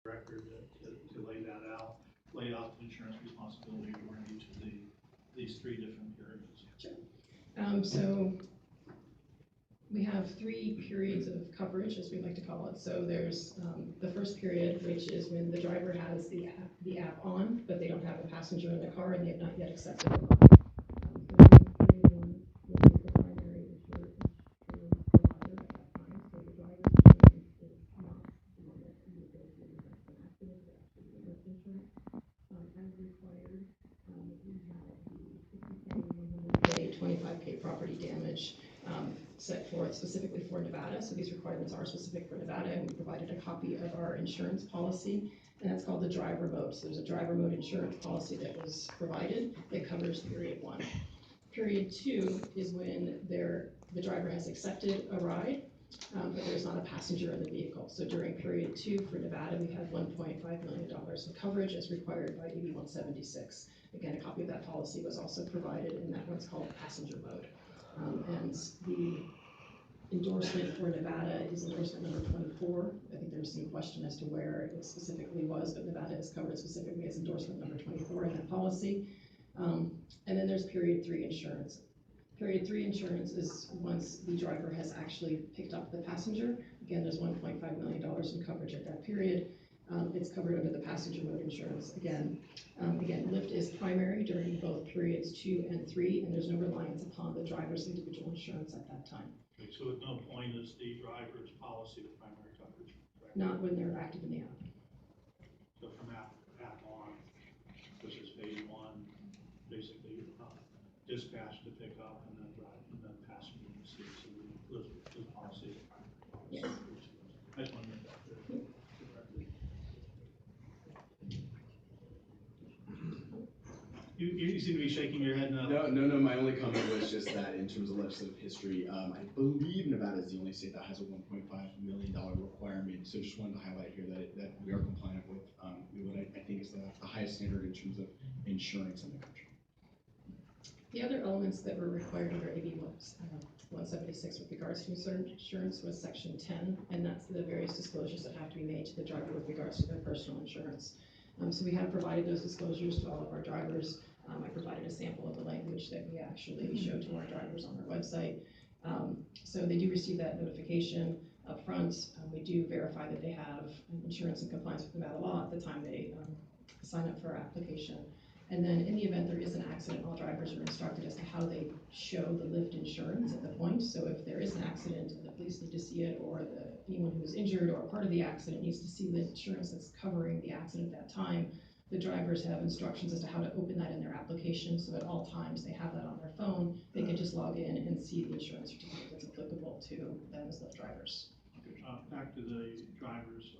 record to lay out the insurance responsibility during each of these three different periods. Sure. So we have three periods of coverage, as we like to call it. So there's the first period, which is when the driver has the app on, but they don't have a passenger in the car and they have not yet accepted the ride. So period one will be the primary insurance provider at that time. So the driver's insurance is not the one that you would go through an accident, but actually the Lyft insurance. As required, we have the 60K, 100K, 25K property damage set forth specifically for Nevada. So these requirements are specific for Nevada, and we provided a copy of our insurance policy, and that's called the driver mode. So there's a driver mode insurance policy that was provided that covers period one. Period two is when the driver has accepted a ride, but there's not a passenger in the vehicle. So during period two for Nevada, we have $1.5 million of coverage as required by AB 176. Again, a copy of that policy was also provided, and that one's called passenger mode. And the endorsement for Nevada is endorsement number 24. I think there's some question as to where it specifically was, but Nevada is covered specifically as endorsement number 24 in that policy. And then there's period three insurance. Period three insurance is once the driver has actually picked up the passenger. Again, there's $1.5 million in coverage at that period. It's covered under the passenger mode insurance. Again, Lyft is primary during both periods 2 and 3, and there's no reliance upon the driver's individual insurance at that time. Okay, so at no point is the driver's policy the primary coverage, correct? Not when they're active in the app. So from app on, which is phase one, basically dispatch to pick up and then drive and then passenger in the seat. So the policy is the primary policy. Yes. I just want to make that clear. You seem to be shaking your head no. No. My only comment was just that in terms of legislative history, I believe Nevada is the only state that has a $1.5 million requirement. So just wanted to highlight here that we are compliant with what I think is the highest standard in terms of insurance in the country. The other elements that were required under AB 176 with regards to insurance was section 10, and that's the various disclosures that have to be made to the driver with regards to their personal insurance. So we have provided those disclosures to all of our drivers. I provided a sample of the language that we actually show to our drivers on our website. So they do receive that notification up front. We do verify that they have insurance in compliance with Nevada law at the time they sign up for our application. And then in the event there is an accident, all drivers are instructed as to how they show the Lyft insurance at the point. So if there is an accident, the police need to see it, or anyone who's injured or part of the accident needs to see the insurance that's covering the accident at that time. The drivers have instructions as to how to open that in their application, so at all times they have that on their phone. They can just log in and see the insurance certificate that's applicable to them as Lyft drivers. Okay, back to the driver's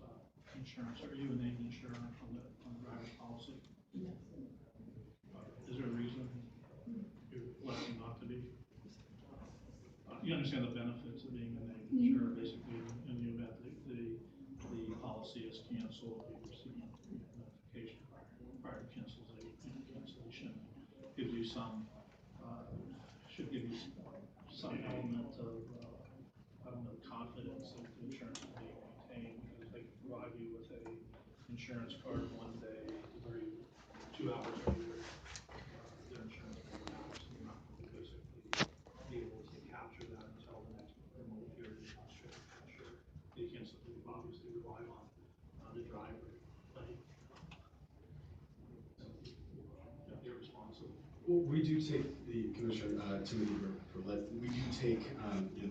insurance. Are you a named insurer on the driver's policy? Yes. Is there a reason you're electing not to be? You understand the benefits of being a named insurer, basically, in the event the policy is canceled, you receive notification prior to cancellation. Gives you some, should give you some element of, I don't know, confidence that the insurance is being maintained, because they can provide you with a insurance card one day, 2 hours later, their insurance will lapse, and you're not going to basically be able to capture that until the next remote period is not sure. You can't obviously rely on the driver, but you're responsible. Well, we do take the Commissioner Timothy Burlett. We do take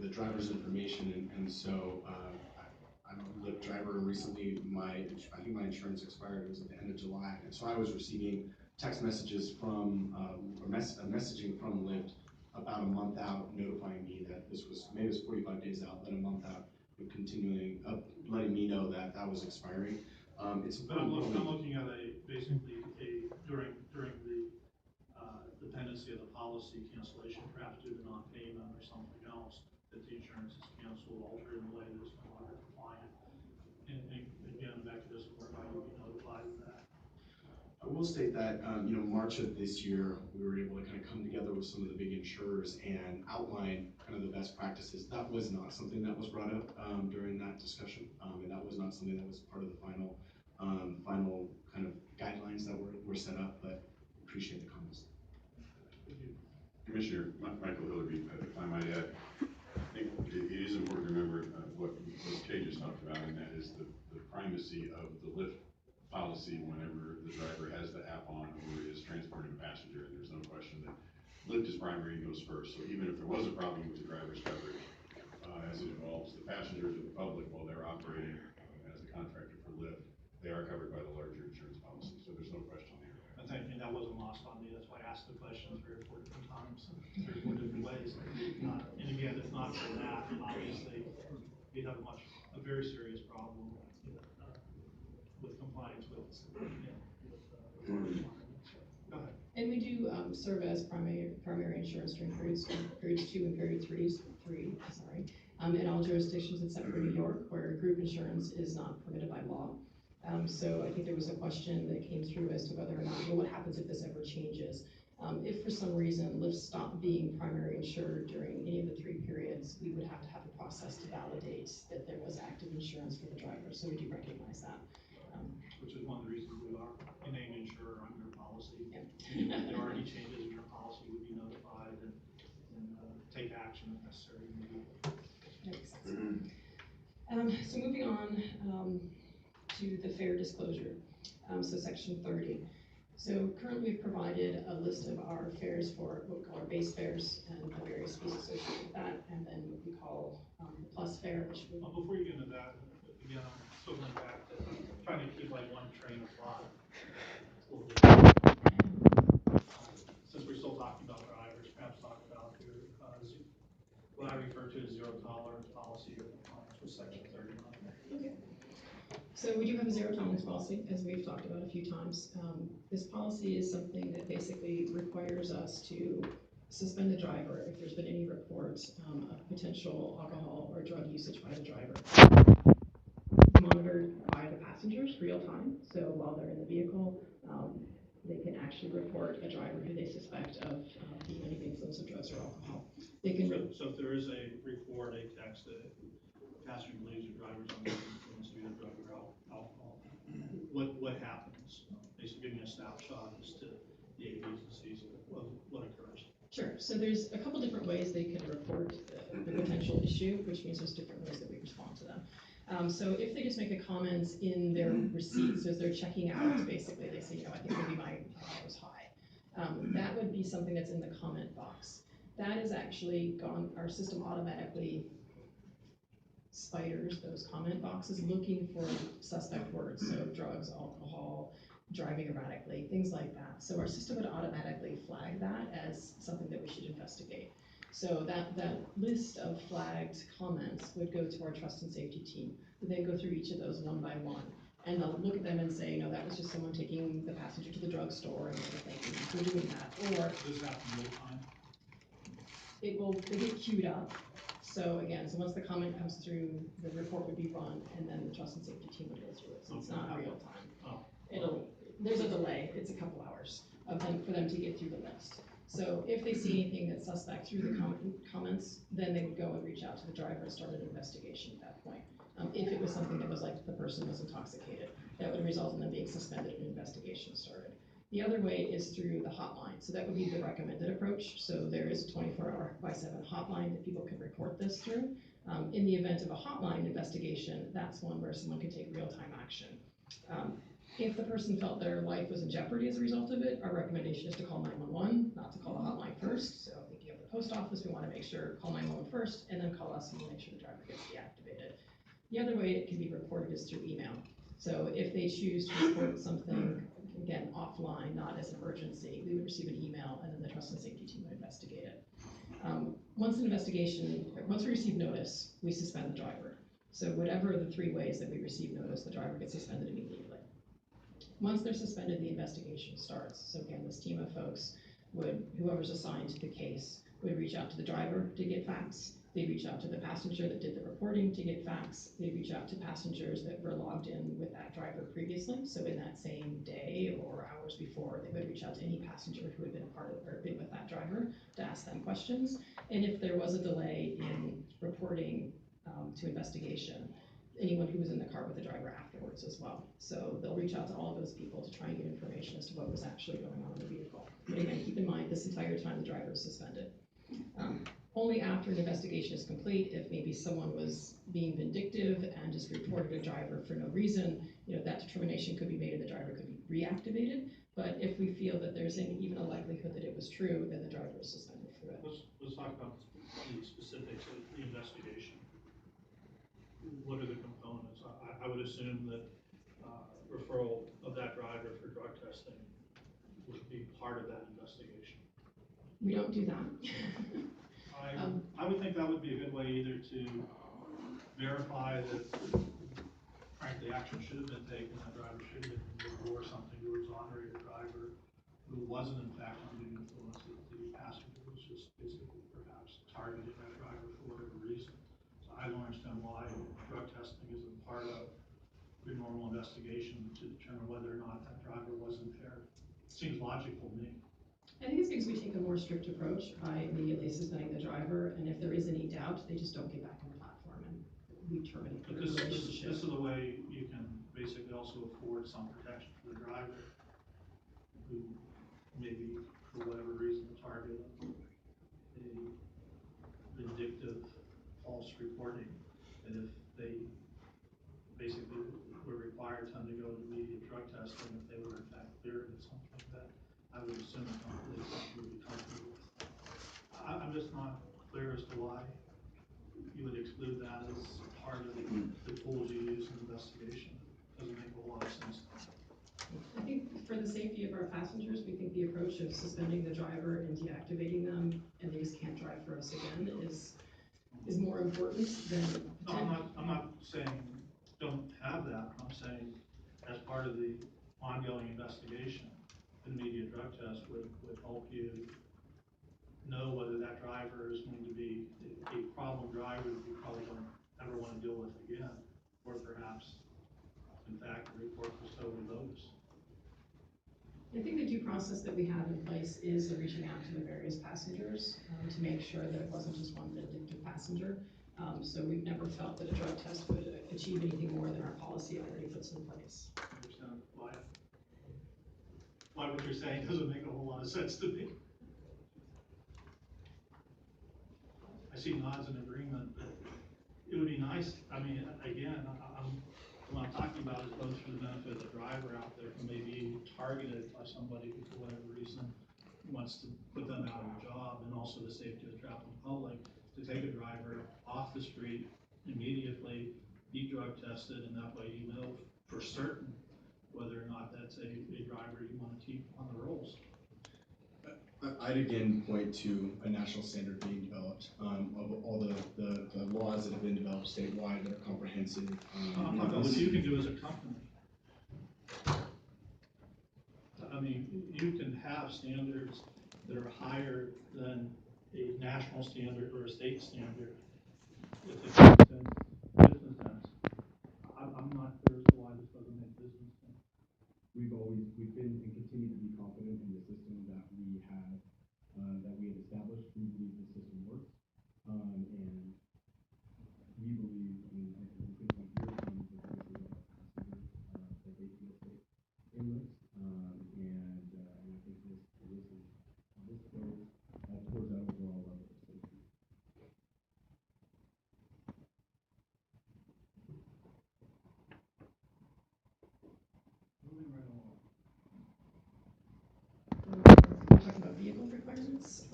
the driver's information, and so I'm a Lyft driver. Recently, I think my insurance expired. It was at the end of July, and so I was receiving text messages from messaging from Lyft about a month out, notifying me that this was maybe it was 45 days out, then a month out, continuing letting me know that that was expiring. But I'm looking at basically during the dependency of the policy cancellation, perhaps due to non-payment or something else, that the insurance is canceled, altered in a way that's no longer compliant. And again, back to this, whereby you be notified of that. I will state that March of this year, we were able to kind of come together with some of the big insurers and outline kind of the best practices. That was not something that was brought up during that discussion, and that was not something that was part of the final we're set up, but appreciate the comments. Commissioner Michael Hillery, if I might add, I think it is important to remember what Kay just talked about, and that is the primacy of the Lyft policy whenever the driver has the app on or is transporting a passenger, and there's no question that Lyft is primary and goes first. So even if there was a problem with the driver's coverage, as it involves the passengers or the public while they're operating as a contractor for Lyft, they are covered by the larger insurance policy. So there's no question there. I think that wasn't lost on me. That's why I asked the question 3 or 4 different times, 3 or 4 different ways. And again, if not for that, obviously, we'd have a very serious problem with compliance with requirements. Go ahead. And we do serve as primary insurance during periods 2 and period 3, in all jurisdictions except for New York, where group insurance is not permitted by law. So I think there was a question that came through as to whether or not, well, what happens if this ever changes? If for some reason Lyft stopped being primary insured during any of the 3 periods, we would have to have a process to validate that there was active insurance for the driver. So we do recognize that. Which is one of the reasons we are a named insurer on your policy. Yeah. If there are any changes in your policy, we'd be notified and take action if necessary. Makes sense. So moving on to the fare disclosure, so section 30. So currently we've provided a list of our fares for what we call our base fares and the various fees associated with that, and then what we call the plus fare, which we... Before you get into that, again, I'm still going back to trying to keep like one train of thought. Since we're still talking about drivers, perhaps talk about your what I refer to as zero tolerance policy or compliance with section 39. Okay. So we do have a zero tolerance policy, as we've talked about a few times. This policy is something that basically requires us to suspend the driver if there's been any reports of potential alcohol or drug usage by the driver. Monitored by the passengers real time, so while they're in the vehicle, they can actually report a driver who they suspect of being under the influence of drugs or alcohol. They can. So if there is a report, a text that passenger believes your driver's under the influence of either drug or alcohol, what happens? Basically, giving a snapshot as to the A's and C's of what occurs. Sure. So there's a couple different ways they can report the potential issue, which means there's different ways that we respond to them. So if they just make a comment in their receipts as they're checking out, basically they say, I think maybe my alcohol was high. That would be something that's in the comment box. That is actually gone, our system automatically spiders those comment boxes looking for suspect words, so drugs, alcohol, driving erratically, things like that. So our system would automatically flag that as something that we should investigate. So that list of flagged comments would go to our trust and safety team, who then go through each of those one by one. And they'll look at them and say, no, that was just someone taking the passenger to the drugstore and thank you for doing that. Or does this happen real time? They get queued up. So again, so once the comment comes through, the report would be run and then the trust and safety team would go through it. So it's not real time. Oh. There's a delay, it's a couple hours for them to get through the list. So if they see anything that's suspect through the comments, then they would go and reach out to the driver and start an investigation at that point. If it was something that was like the person was intoxicated, that would result in them being suspended and an investigation started. The other way is through the hotline. So that would be the recommended approach. So there is a 24/7 hotline that people can report this through. In the event of a hotline investigation, that's one where someone can take real-time action. If the person felt their life was in jeopardy as a result of it, our recommendation is to call 911, not to call the hotline first. So thinking of the post office, we want to make sure call 911 first, and then call us and we'll make sure the driver gets deactivated. The other way it can be reported is through email. So if they choose to report something, again, offline, not as an emergency, we would receive an email and then the trust and safety team would investigate it. Once we receive notice, we suspend the driver. So whatever the 3 ways that we receive notice, the driver gets suspended immediately. Once they're suspended, the investigation starts. So again, this team of folks whoever's assigned to the case, would reach out to the driver to get facts. They reach out to the passenger that did the reporting to get facts. They reach out to passengers that were logged in with that driver previously. So in that same day or hours before, they would reach out to any passenger who had been a part of or been with that driver to ask them questions. And if there was a delay in reporting to investigation, anyone who was in the car with the driver afterwards as well. So they'll reach out to all of those people to try and get information as to what was actually going on in the vehicle. But again, keep in mind, this entire time the driver is suspended. Only after an investigation is complete, if maybe someone was being vindictive and just reported a driver for no reason, that determination could be made and the driver could be reactivated. But if we feel that there's even a likelihood that it was true, then the driver is suspended for it. Let's talk about the specifics of the investigation. What are the components? I would assume that referral of that driver for drug testing would be part of that investigation. We don't do that. I would think that would be a good way either to verify that, frankly, action should have been taken, that driver should have been removed, or something to exonerate a driver who wasn't in fact under the influence of the passenger, was just basically perhaps targeting that driver for whatever reason. So I don't understand why drug testing isn't part of the normal investigation to determine whether or not that driver was impaired. Seems logical to me. I think it's because we take a more strict approach by immediately suspending the driver, and if there is any doubt, they just don't get back on the platform, and we terminate the relationship. This is the way you can basically also afford some protection for the driver who maybe, for whatever reason, the target of a vindictive false reporting, and if they basically were required to undergo immediate drug testing, if they were in fact cleared of something that I would assume the company would be comfortable with. I'm just not clear as to why you would exclude that as part of the tools you use in investigation. Doesn't make a lot of sense. I think for the safety of our passengers, we think the approach of suspending the driver and deactivating them, and they just can't drive for us again, is more important than. No, I'm not saying don't have that. I'm saying as part of the ongoing investigation, an immediate drug test would help you know whether that driver is going to be a problem driver that you probably don't ever want to deal with again, or perhaps, in fact, the report was totally bogus. I think the due process that we have in place is the reaching out to the various passengers to make sure that it wasn't just one vindictive passenger. So we've never felt that a drug test would achieve anything more than our policy already puts in place. I understand why what you're saying doesn't make a whole lot of sense to me. I see nods in agreement, but it would be nice. I mean, again, what I'm talking about is both for the benefit of the driver out there who may be targeted by somebody who, for whatever reason, wants to put them out of a job, and also the safety of the traveling public, to take a driver off the street immediately, be drug tested, and that way you know for certain whether or not that's a driver you want to keep on the rolls. I'd again point to a national standard being developed of all the laws that have been developed statewide that are comprehensive. I'm talking about what you can do as a company. I mean, you can have standards that are higher than a national standard or a state standard if it makes sense, business sense. I'm not clear as to why this doesn't make business sense. We've been and continue to be confident in the system that we have established. We believe the system works, and we believe, I mean, I think like your comment that this is our passengers, that they feel safe in this, and I think this goes towards that overall level of safety. Moving right along. We're talking about vehicle requirements.